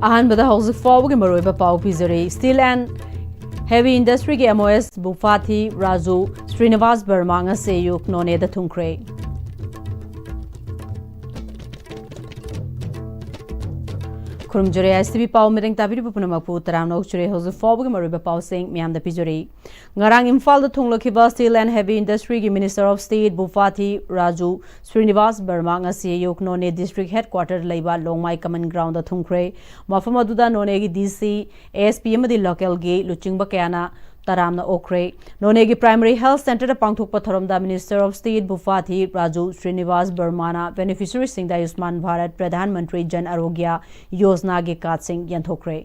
अहनबदा हौजिक फाउबगी मरोइबा पाउ पिजरी steel and heavy industry के Am-Istv बुफाथी Raju Srinivas Verma ngase yuk noneda thungkhre खुरमजरे Am-Istv पाउ मिरिंग ताबिरि पुनमकपु तरामनो चुरे हौजिक फाउबगी मरोइबा पाउ सिंग म्यामदा पिजरी ngarang imphal da thunglokhiba steel and heavy industry ki minister of state bufathi raju srinivas burma ngasi yok none district headquarter leiba longmai common ground da thungkhre mafam aduda none gi dc asp amadi local gi luchingba kayana taramna okre none gi primary health center da pangthokpa thoramda minister of state bufathi raju srinivas burma na beneficiary sing da Ayushman Bharat pradhan mantri jan arogya yojana gi kat sing yanthokre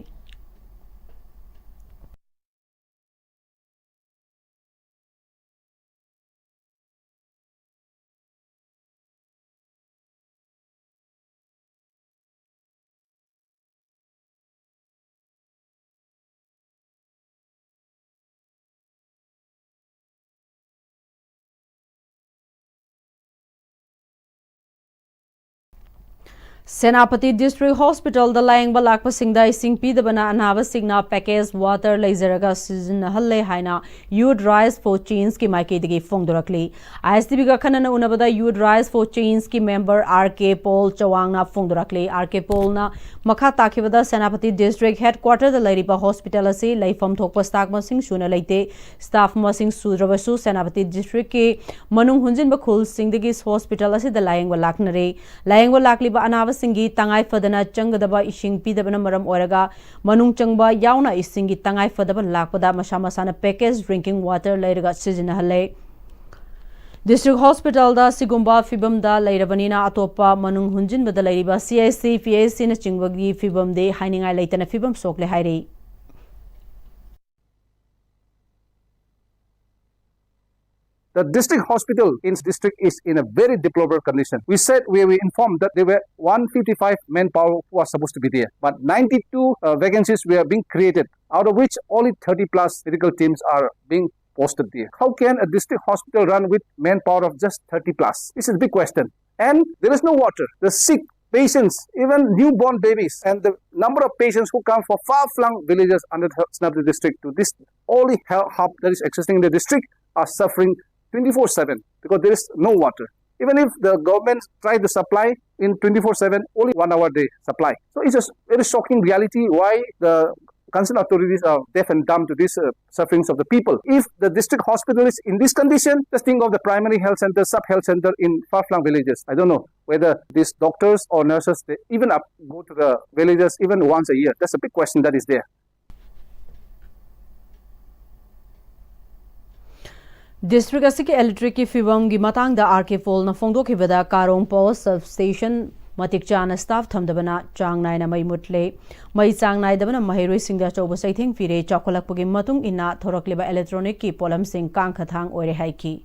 Senapati district hospital द लायंगबा लाकपा सिंगदा इसिंग पीदबना अनाबा सिंगना package water लेजरगा सीजन हल्ले हाइना यूड राइस फॉर चेंज की माइकेदगी फोंगदरकली Am-Istv गा खनना उनबदा यूड राइस फॉर चेंज की मेंबर आर.के. पॉल चवांगना फोंगदरकली आर.के. पॉल ना मखा ताखिबदा सेनापति डिस्ट्रिक्ट हेडक्वार्टर द लैरिबा हॉस्पिटल असी लैफम थोकपा स्टाफ मसिंग सुना लैते स्टाफ मसिंग सुद्रबसु सेनापति डिस्ट्रिक्ट के मनुंग हुंजिन बखुल सिंगदगी हॉस्पिटल असी द लायंगबा लाकनरे लायंगबा लाकलिबा अनाबा सिंगी तंगाई फदना चंगदबा इशिंग पीदबना मरम ओरगा मनुंग चंगबा यावना इसिंगी तंगाई फदबा लाकपदा मसा मसाना पैकेज ड्रिंकिंग वाटर लैरगा सिजनहले डिस्ट्रिक्ट हॉस्पिटल दा सिगुम्बा फिबम दा लैरबनीना अतोपा मनुंग हुंजिनबदा लैरिबा CIC PAC ना चिंगबगी फिबम दे हाइनिंगाई लैतना फिबम सोकले हाइरे The district hospital in this district is in a very deplorable condition. We said we were informed that there were 155 manpower who are supposed to be there, but 92 vacancies were being created, out of which only 30 plus medical teams are being posted there. How can a district hospital run with manpower of just 30 plus? This is a big question. And there is no water. The sick patients, even newborn babies, and the number of patients who come from far-flung villages under the Am-Istv district to this only hub that is existing in the district are suffering 24/7 because there is no water. Even if the government tries to supply in 24/7, only 1 hour day supply. So it's a very shocking reality why the concerned authorities are deaf and dumb to these sufferings of the people. If the district hospital is in this condition, just think of the primary health center, sub-health center in far-flung villages. I don't know whether these doctors or nurses, they even go to the villages even once a year. That's a big question that is there. District असी के electric की फिवम की Matang R K. पोल न फोंदोखिबदा कारोंग power sub station मतिक चाना staff थमदबना चांग नायना मई मुटले मई चांग नायदबना महिरोई सिंगदा चौब सैथिंग फिरे चाखोलकपगी मतुंग इना थोरकलिबा electronic की पोलम सिंग कांग खथांग ओरे हाइकी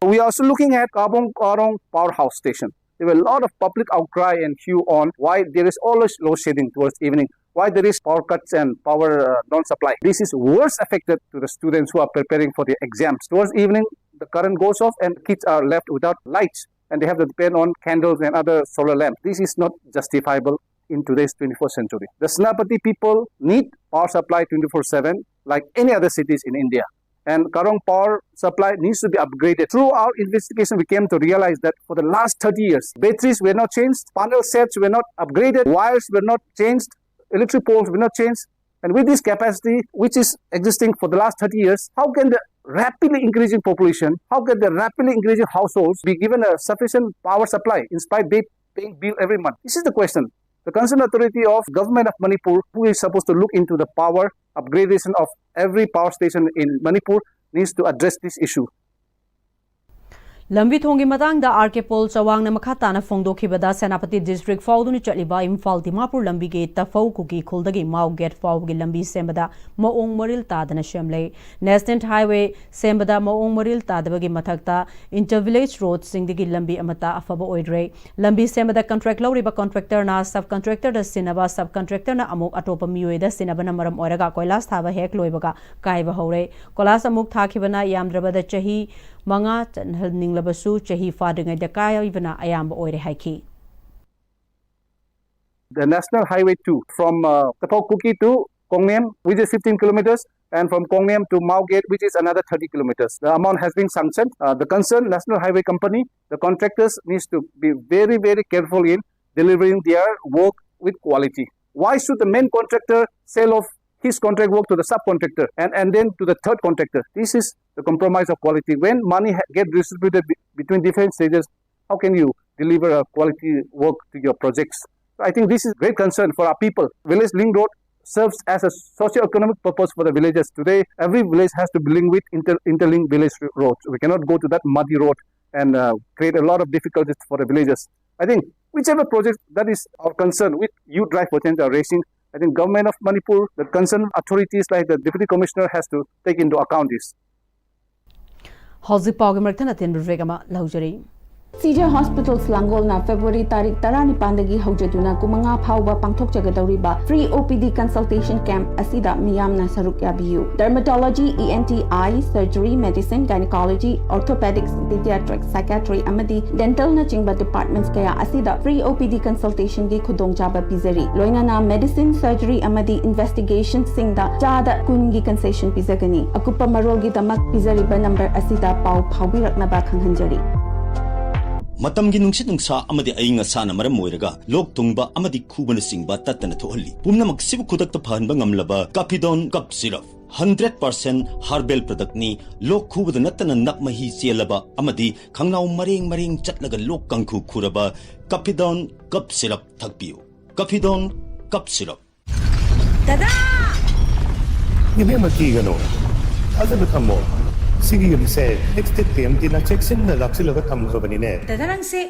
We are also looking at Karong powerhouse station. There were a lot of public outcry and hue on why there is always load shedding towards evening, why there is power cuts and power non-supply. This is worse affected to the students who are preparing for their exams. Towards evening, the current goes off and kids are left without lights and they have to depend on candles and other solar lamps. This is not justifiable in today's 21st century. The Senapati people need power supply 24/7 like any other cities in India. And Karong power supply needs to be upgraded. Through our investigation, we came to realize that for the last 30 years, batteries were not changed, panel sets were not upgraded, wires were not changed, electric poles were not changed. And with this capacity, which is existing for the last 30 years, how can the rapidly increasing population, how can the rapidly increasing households be given a sufficient power supply in spite they paying bill every month? This is the question. The concerned authority of government of Manipur, who is supposed to look into the power upgradation of every power station in Manipur, needs to address this issue. लंबी थोंगी Matang R K. पोल चवांग न मखा ताना फोंदोखिबदा Senapati district फाउदुनि चलिबा इम्फाल दिमापुर लंबी के तफौ कुकी खुलदगी माउ गेट फाउगी लंबी सेंबदा मओंग मरिल तादना शेमले नेशनल हाईवे सेंबदा मओंग मरिल तादबगी मथक्ता इंटर विलेज रोड सिंगदगी लंबी अमता अफबा ओइड्रे लंबी सेंबदा कॉन्ट्रैक्ट लौरिबा कॉन्ट्रैक्टर ना सब कॉन्ट्रैक्टर द सिनबा सब कॉन्ट्रैक्टर ना अमुक अटोप मियोयदा सिनबना मरम ओरगा कोइलास थाबा हेक लोइबगा कायबा हौरे कोलास अमुक थाखिबना यामद्रबदा चही मंगा चनहल निंगलबसु चही फादंगै दकायबना अयाम ओइरे हाइकी The National Highway 2 from Tapaukuki to Kongnem, which is 15 kilometers, and from Kongnem to Mao Gate, which is another 30 kilometers. The amount has been sanctioned. The concerned National Highway Company, the contractors needs to be very, very careful in delivering their work with quality. Why should the main contractor sell off his contract work to the subcontractor and then to the third contractor? This is the compromise of quality. When money gets distributed between different stages, how can you deliver a quality work to your projects? So I think this is great concern for our people. Village Link Road serves as a socio-economic purpose for the villages. Today, every village has to be linked with interlinked village roads. We cannot go to that muddy road and create a lot of difficulties for the villagers. I think whichever project that is our concern with youth drive potential raising, I think government of Manipur, the concerned authorities like the Deputy Commissioner has to take into account this. Hauzik Pawgi Martana Tin Regama Laujari. CJ Hospitals Langolna February tarik tarani pandagi haujaduna kumanga phauba pangthok jagadawriba free OPD consultation camp asida miyamna saruk yabiyu dermatology ENT eye surgery medicine gynecology orthopedics pediatrics psychiatry amadi dental na chingba departments kaya asida free OPD consultation gi khudong chaba pizari loinana medicine surgery amadi investigation singda chada kungi concession pizagani akupa marol gi damak pizari ba number asida pau phaubirakna ba khanghanjari Matam gi nungsit nungsa amadi ainga sana maram moiraga lok tungba amadi khubana singba tatana thohalli pumna maksibu khudak ta phanba ngamlaba Capidon cup syrup 100% herbal product ni lok khubada natana nakmahi chelaba amadi khangnaw mareng chatlaga lok kangkhu khuraba Capidon cup syrup thakpiu Capidon cup syrup Dada Yeme maki gano Azab thammo Sige se next time tina check sin na laksila ka tham khabani ne Dadarang se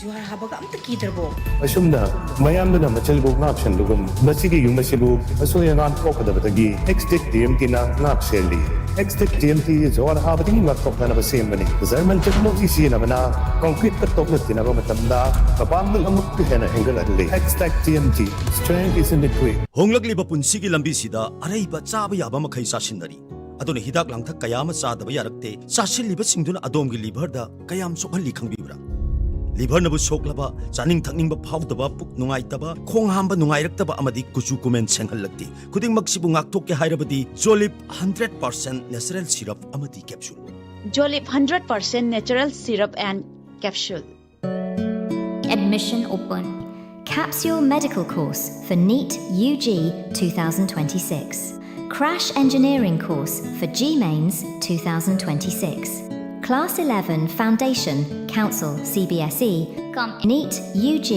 juhar habaga amta kiderbo asumna mayam na machal bog na option dugum masigi yung masibu asoya ngan ko kada batagi next time tina ngap selli next time ti juhar habati ngap ko na ba sem bani zaman technology si na bana concrete ka tok na tina ba matamda kapam ng amuk ti na angle adli TMT strength is in the quick honglagli ba punsigi lambi sida arai ba chaba yaba makhai sa sinari aduna hidak langthak kayama sadaba yarakte sasil liba singduna adom gi liver da kayam sokhalli khangbibra liver nabu soklaba chaning thakning ba phawdaba puk nungai taba khong hamba nungai raktaba amadi kuchu kumen senghallakti khuding maksibu ngakthok ke hairabadi Jolip 100% natural syrup amadi capsule Jolip 100% natural syrup and capsule Admission open Capsule Medical Course for NEET UG 2026 Crash Engineering Course for GMains 2026. Class 11 Foundation, Council, CBSE, NEET, UG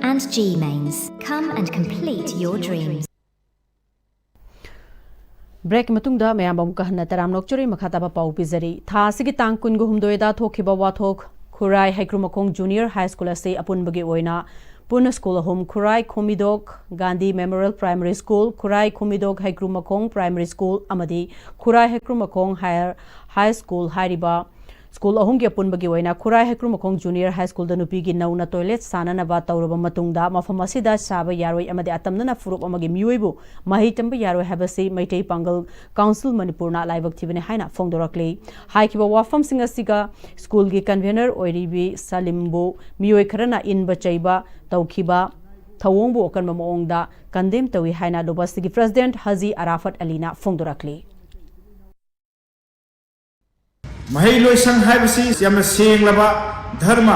and GMains. Come and complete your dreams. Break matungda mayambam kahna taram nokchuri makhataba pau pizari. Tha sigi tang kungu humdoida thokiba wathok Khurai Haikrumakong Junior High School ase apunbagi oina Puna School Home Khurai Khomidok Gandhi Memorial Primary School Khurai Khomidok Haikrumakong Primary School amadi Khurai Haikrumakong High School Hairiba School ahum ge punbagi oina Khurai Haikrumakong Junior High School da nupi gi nauna toilet sanana ba tawraba matungda mafam asida saba yaroi amadi atamna furup amagi miyoibu mahi tamba yaroi habasi maitei pangal Council Manipur na laibak thibene haina fongdorakle haikiba wafam singa siga school gi convener oiribi Salimbo miyoi kharana inba chaiba tawkhiba thawongbu okanba moongda kandem tawi haina lobasigi President Haji Arafat Alina fongdorakle Mahiloi sang haibasi yamna senglaba dharma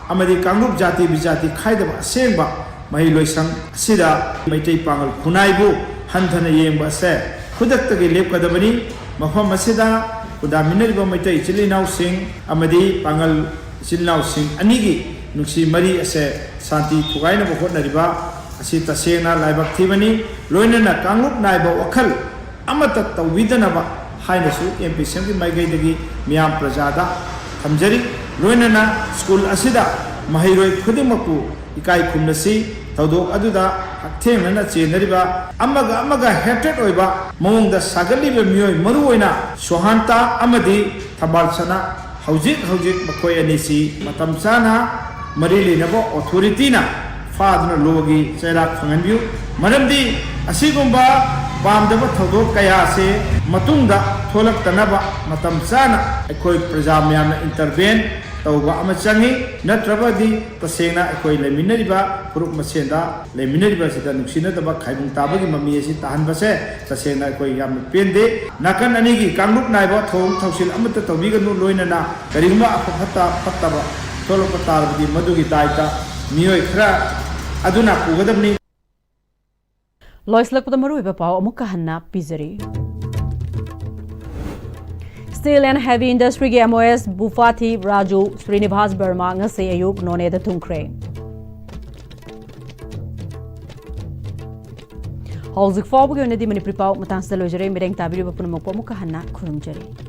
amadi kangup jati bijati khaidaba sengba mahiloi sang asida maitei pangal khunaibu hanthana yengba se khudaktagi lepkadabani mafam asida kudaminariba maitei chilinau sing amadi pangal chilinau sing anigi nuksi mari ase santi thugaina ba hotnariba asi tasena laibak thibani loinana kangup naiba wakhal amata tawidana hainasu MPSM ki maigaidagi miyam prajada thamjari loinana school asida mahiroi khudimaku ikai khumnasi tawdok aduda hakthenana chenariba amaga hatred oiba mawongda sagaliba miyoi maru oina sohanta amadi thabalsana haujik makhoi anisi matam chana marili nabo authority na fadna logi chairak phanganbiu maramdi asigumba pamdaba thodok kaya se matungda tholak tanaba matam chana ekoi praja myamna intervene तौबा अमा चंगी नत्रबदी तसेंगना अखोई लेमिनरिबा फुरुक मसेंदा लेमिनरिबा सिदा नुक्सिनदबा खाइबुंग ताबगी mummy असि ताहनबसे तसेंगना अखोई याम पेंदे नाकन अनिगी कांगलुक नाइबा थोंग थौसिल अमत तौबिगनु लोइनना करिगुमा अफफता फत्तबा तोलप तारबदी मदुगी दायता मियोय खरा अदुना पुगदबनी लोइसलकपद मरुइबा पाव अमुक हन्ना पिजरी Steel and Heavy Industry के MOS बुफाथी Raju Srinivas Verma ngase ayuk none da thungkre Hauzik fawbge onedi Manipuri paw matang sa lojere mireng tabiri ba punamok pa muka hanna khurumjari